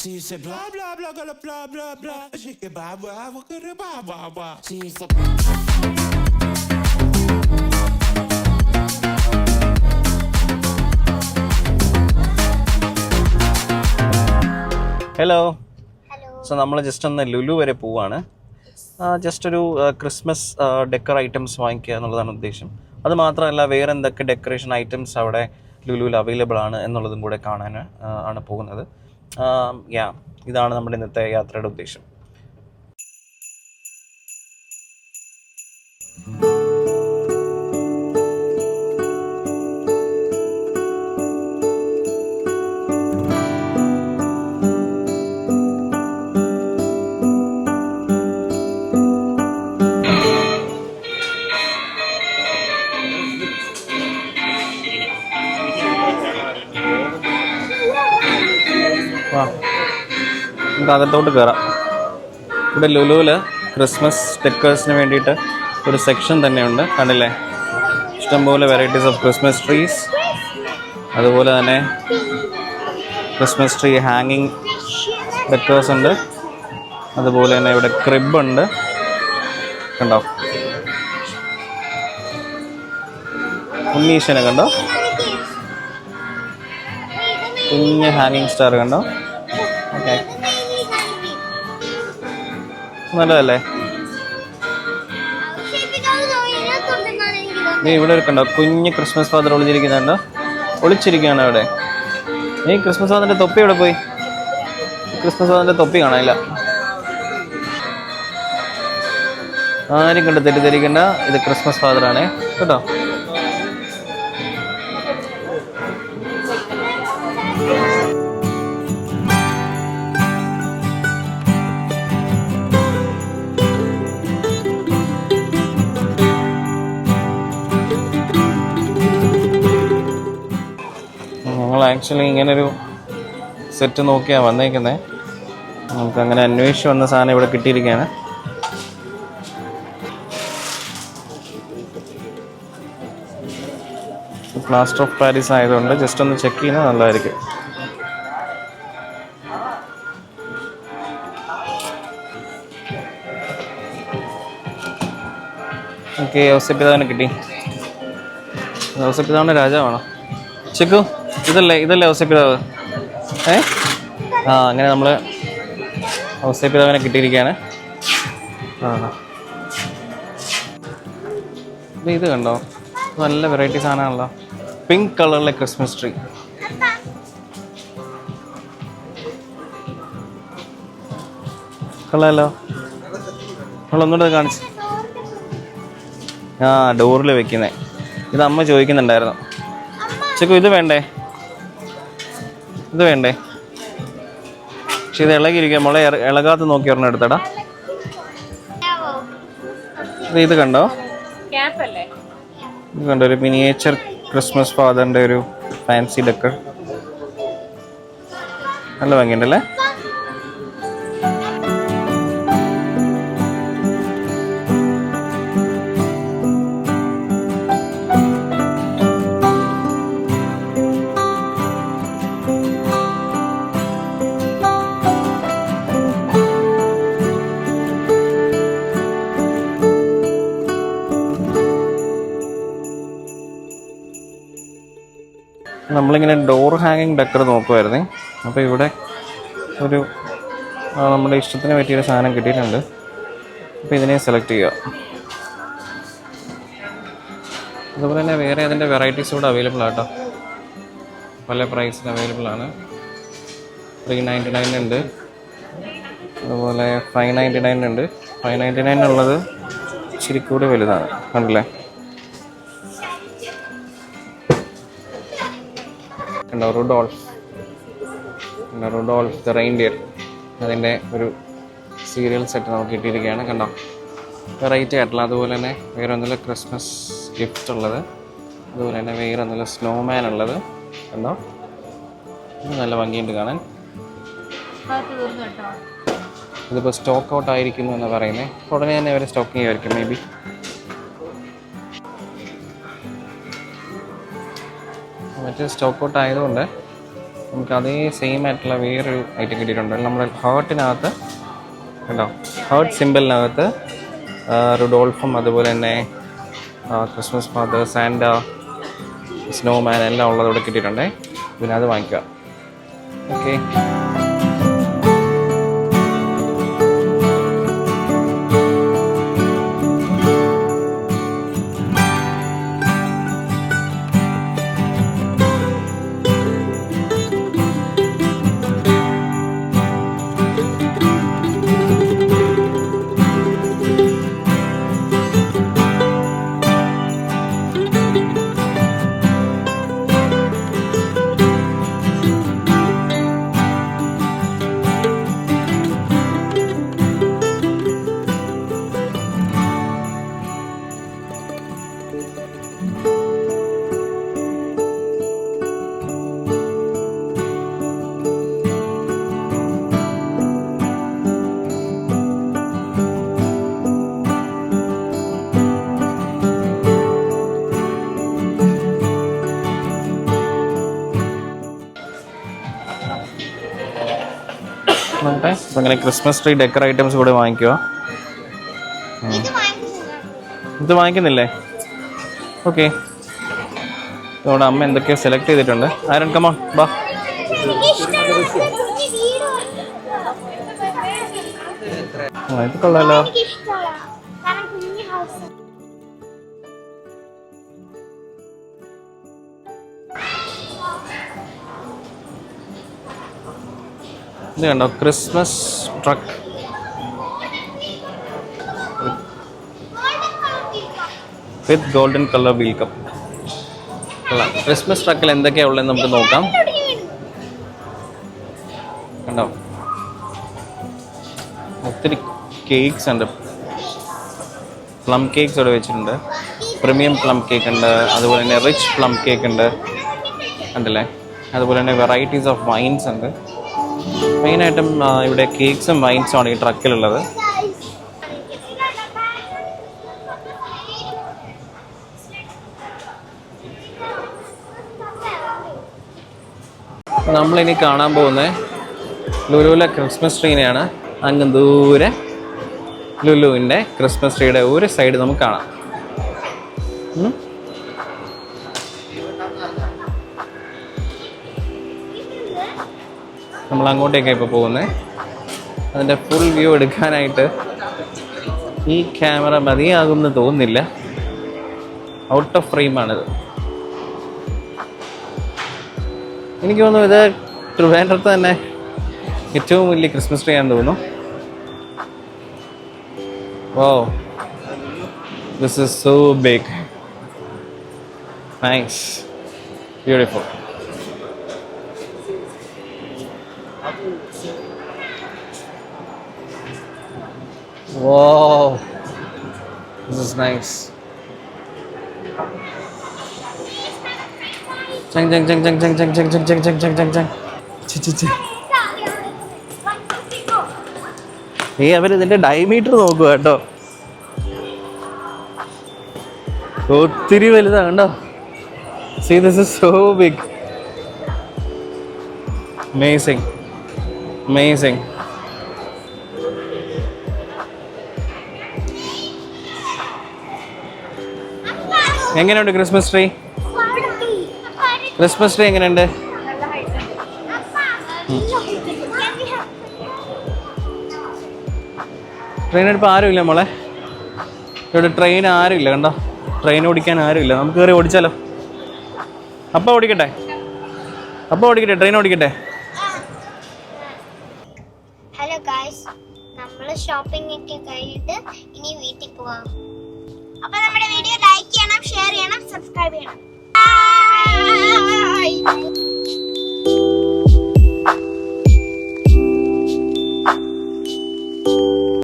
She said blah blah blah blah blah blah blah. She said blah blah blah blah blah blah. She said. Hello. So നമ്മൾ just ഒന്ന് ലുലു വരെ പോവാണ്. Just ഒരു Christmas decker items വാങ്ങിക്കുക എന്നുള്ളതാണ് ഉദ്ദേശം. അത് മാത്രമല്ല വേറെ എന്തൊക്കെ ഡെക്കറേഷൻ ഐറ്റംസ് അവിടെ ലുലുവിൽ അവൈലബിൾ ആണ് എന്നുള്ളതും കൂടെ കാണാൻ ആണ് പോകുന്നത്. ഇതാണ് നമ്മുടെ ഇന്നത്തെ യാത്രയുടെ ഉദ്ദേശം. നമുക്ക് അകത്തോട്ട് കയറാം. ഇവിടെ ലുലുവിൽ ക്രിസ്മസ് ഡെക്കേഴ്സിന് വേണ്ടിയിട്ട് ഒരു സെക്ഷൻ തന്നെയുണ്ട്. കണ്ടില്ലേ, ഇഷ്ടംപോലെ വെറൈറ്റീസ് ഓഫ് ക്രിസ്മസ് ട്രീസ്, അതുപോലെ തന്നെ ക്രിസ്മസ് ട്രീ ഹാങ്ങിങ് ഡെക്കേഴ്സ് ഉണ്ട്. അതുപോലെ തന്നെ ഇവിടെ ക്രിബ് ഉണ്ട്, കണ്ടോ, ഉണ്ണീശനെ കണ്ടോ, കുഞ്ഞ് ഹാങ്ങിങ് സ്റ്റാർ കണ്ടോ. ഓക്കെ, നല്ലതല്ലേ. ഇവിടെ ഒരു കണ്ടോ കുഞ്ഞ് ക്രിസ്മസ് ഫാദർ ഒളിച്ചിരിക്കുന്നുണ്ടോ, ഒളിച്ചിരിക്കുകയാണ് അവിടെ. ഈ ക്രിസ്മസ് ഫാദറിന്റെ തൊപ്പി എവിടെ പോയി? ക്രിസ്മസ് ഫാദറിന്റെ തൊപ്പി കാണാനില്ല. ആരും കണ്ട് തെറ്റിദ്ധരിക്കണ്ട, ഇത് ക്രിസ്മസ് ഫാദറാണേ കേട്ടോ. ആക്ച്വലി ഇങ്ങനൊരു സെറ്റ് നോക്കിയാണ് വന്നേക്കുന്നത്. നമുക്ക് അങ്ങനെ അന്വേഷിച്ച് വന്ന സാധനം ഇവിടെ കിട്ടിയിരിക്കുകയാണ്. പ്ലാസ്റ്റർ ഓഫ് പാരീസ് ആയതുകൊണ്ട് ജസ്റ്റ് ഒന്ന് ചെക്ക് ചെയ്യുന്നത് നല്ലതായിരിക്കും. ഓക്കെ, ഔസപിതാവിനെ കിട്ടി. ഔസപിതാവിൻ്റെ രാജാവാണോ ചെക്കു? ഇതല്ലേ ഔസപിതാവ്? അങ്ങനെ നമ്മൾ ഔസപിതാവിനെ കിട്ടിയിരിക്കുകയാണ്. ഇത് കണ്ടോ, നല്ല വെറൈറ്റി സാധനമാണല്ലോ. പിങ്ക് കളറിലെ ക്രിസ്മസ് ട്രീ. കൊള്ളാമല്ലോ. നമ്മളൊന്നുകൂടെ കാണിച്ചു. ഡോറിൽ വെക്കുന്നേ. ഇത് അമ്മ ചോദിക്കുന്നുണ്ടായിരുന്നു. ചെക്കു ഇത് വേണ്ടേ? പക്ഷെ ഇത് ഇളകിയിരിക്കുക. മോളെ ഇളകാത്ത നോക്കി ഒരെണ്ണം എടുത്തടാ. ഇത് കണ്ടോ, ഇത് കണ്ടോ, ഒരു മിനിയേച്ചർ ക്രിസ്മസ് ഫാദറിന്റെ ഒരു ഫാൻസി ഡെക്കർ. നല്ല ഭംഗിയുണ്ടല്ലേ. നമ്മളിങ്ങനെ ഡോർ ഹാങ്ങിങ് ഡെക്കർ നോക്കുമായിരുന്നേ. അപ്പോൾ ഇവിടെ ഒരു നമ്മുടെ ഇഷ്ടത്തിന് പറ്റിയൊരു സാധനം കിട്ടിയിട്ടുണ്ട്. അപ്പോൾ ഇതിനെ സെലക്ട് ചെയ്യുക. അതുപോലെ തന്നെ വേറെ അതിൻ്റെ വെറൈറ്റീസ് ഇവിടെ അവൈലബിൾ ആട്ടോ. പല പ്രൈസിൽ അവൈലബിൾ ആണ്. 399 ഉണ്ട്, അതുപോലെ 599 ഉണ്ട്. 599 ഉള്ളത് ഇച്ചിരി കൂടി വലുതാണ്, കണ്ടില്ലേ. റുഡോൾഫ് ദ റെയിൻഡിയർ, അതിൻ്റെ ഒരു സീരിയൽ സെറ്റ് നമുക്ക് കിട്ടിയിരിക്കുകയാണ്. കണ്ടോ, വെറൈറ്റി ആയിട്ടുള്ള. അതുപോലെ തന്നെ വേറെ ഒന്നുമില്ല ക്രിസ്മസ് ഗിഫ്റ്റ് ഉള്ളത്. അതുപോലെ തന്നെ വേറെ ഒന്നുമില്ല സ്നോമാൻ ഉള്ളത്. കണ്ടോ, ഇത് നല്ല ഭംഗിയുണ്ട് കാണാൻ. ഇതിപ്പോൾ സ്റ്റോക്ക് ഔട്ട് ആയിരിക്കുന്നു എന്ന് പറയുന്നത്. ഉടനെ തന്നെ അവർ സ്റ്റോക്ക് ചെയ്യുമായിരിക്കും മേ ബി. മറ്റേ സ്റ്റോക്ക് ഔട്ട് ആയതുകൊണ്ട് നമുക്ക് അതേ സെയിം ആയിട്ടുള്ള വേറൊരു ഐറ്റം കിട്ടിയിട്ടുണ്ട്. നമ്മുടെ ഹാർട്ടിനകത്ത് കണ്ടോ, ഹാർട്ട് സിമ്പിളിനകത്ത് റുഡോൾഫും അതുപോലെ തന്നെ ക്രിസ്മസ് ഫാദർ, സാന്റ, സ്നോമാൻ എല്ലാം ഉള്ളതോടെ കിട്ടിയിട്ടുണ്ട്. പിന്നെ അത് വാങ്ങിക്കുക. ഓക്കെ, നോക്കട്ടെ. അപ്പം അങ്ങനെ ക്രിസ്മസ് ട്രീ ഡെക്കർ ഐറ്റംസ് കൂടെ വാങ്ങിക്കുക. ഇത് വാങ്ങിക്കുന്നില്ലേ? ഓക്കെ, ഇവിടെ അമ്മ എന്തൊക്കെയോ സെലക്ട് ചെയ്തിട്ടുണ്ട്. ആരൻ കമോൺ ബാ. ഇത് കൊള്ളാലോ. ഇത് കണ്ടോ, Christmas truck with golden colour wheel cup. Christmas ട്രക്കിൽ എന്തൊക്കെയാണ് ഉള്ളതെന്ന് നമുക്ക് നോക്കാം. കണ്ടോ, ഒത്തിരി കേക്ക്സ് ഉണ്ട്. പ്ലം കേക്ക്സ് ഇവിടെ വെച്ചിട്ടുണ്ട്. പ്രീമിയം പ്ലം കേക്ക് ഉണ്ട്, അതുപോലെ തന്നെ റിച്ച് പ്ലം കേക്ക് ഉണ്ട്, ഉണ്ടല്ലേ. അതുപോലെ തന്നെ വെറൈറ്റീസ് ഓഫ് വൈൻസ് ഉണ്ട്. മെയിനായിട്ടും ഇവിടെ കേക്ക്സും വൈൻസും ആണ് ഈ ട്രക്കിലുള്ളത്. നമ്മളിനി കാണാൻ പോകുന്നത് ലുലുവിലെ ക്രിസ്മസ് ട്രീനെയാണ്. അങ്ങ് ദൂരെ ലുലുവിൻ്റെ ക്രിസ്മസ് ട്രീയുടെ ഒരു സൈഡ് നമുക്ക് കാണാം. നമ്മൾ അങ്ങോട്ടേക്കാണ് ഇപ്പോൾ പോകുന്നത്. അതിൻ്റെ ഫുൾ വ്യൂ എടുക്കാനായിട്ട് ഈ ക്യാമറ മതിയാകുമെന്ന് തോന്നുന്നില്ല. ഔട്ട് ഓഫ് ഫ്രെയിമാണിത്. എനിക്ക് തോന്നുന്നു ഇത് ട്രിവാൻഡ്രത്ത് തന്നെ ഏറ്റവും വലിയ ക്രിസ്മസ് ട്രീ ആണെന്ന് തോന്നുന്നു. Wow, this is so big. Nice, beautiful. Wow, this is nice. Chang chang chang chang chang chang chang chang chang chang chang chang chang. Chi chi chi. അവരിതിൻ്റെ ഡയമീറ്റർ നോക്കുക കേട്ടോ. ഒത്തിരി വലുതാണ് കണ്ടോ. See, this is so big. Amazing, amazing. എങ്ങനെയുണ്ട് Christmas tree? Christmas tree എങ്ങനെയുണ്ട്? ട്രെയിനെടുപ്പോൾ ആരുമില്ല മോളെ. ഇവിടെ ട്രെയിൻ ആരുമില്ല കണ്ടോ. ട്രെയിൻ ഓടിക്കാൻ ആരുമില്ല. നമുക്ക് കയറി ഓടിച്ചാലോ? അപ്പം ഓടിക്കട്ടെ, അപ്പം ഓടിക്കട്ടെ, ട്രെയിൻ ഓടിക്കട്ടെ. ഹലോ ഗായ്സ്, നമ്മൾ ഷോപ്പിംഗ് ഒക്കെ കഴിഞ്ഞിട്ട് ഇനി വീട്ടിൽ പോവാം. അപ്പോൾ നമ്മുടെ വീഡിയോ ലൈക്ക് ചെയ്യണം, ഷെയർ ചെയ്യണം, സബ്സ്ക്രൈബ് ചെയ്യണം.